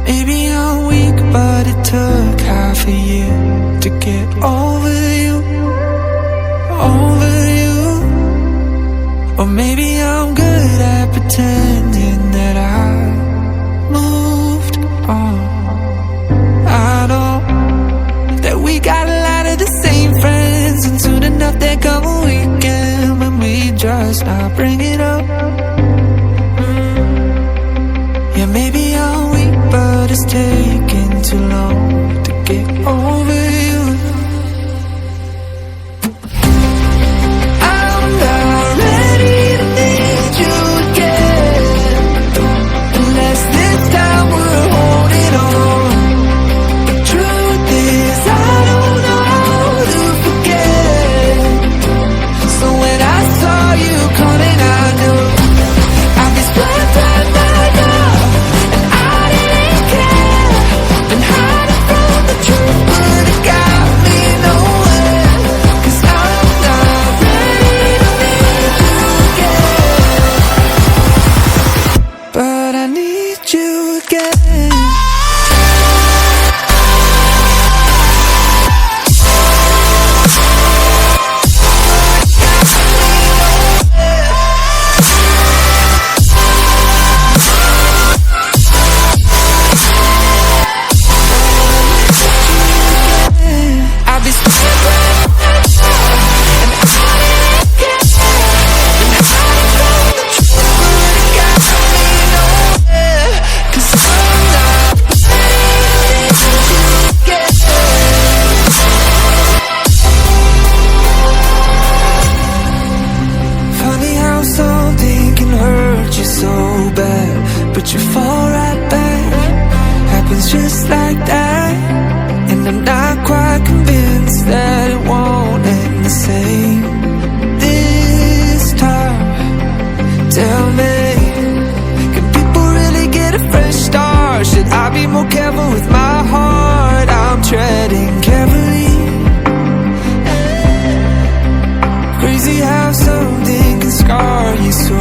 Maybe I'm weak, but it took half a year to get over you, over you. Or maybe I'm good at pretending that I moved on. I know that we got a lot of the same friends, and soon enough there come a weekend when we just not bring it up. Yeah, maybe I'm weak, but it's taking too long to get over you. I'm not ready to need you again, unless this time we're holding on. The truth is I don't know how to forget. So when I saw you coming, I knew I'd be split right now. And I didn't care, been hiding from the truth, but it got me nowhere. 'Cause I'm not ready to need you again, but I need you again. I'll be split right now, and I didn't care. Been hiding from the truth, but it got me nowhere. 'Cause I'm not ready to need you again. Funny how something can hurt you so bad, but you fall right back. Happens just like that. And I'm not quite convinced that it won't end the same this time. Tell me, can people really get a fresh start? Should I be more careful with my heart? I'm treading carefully. Crazy how something can scar you so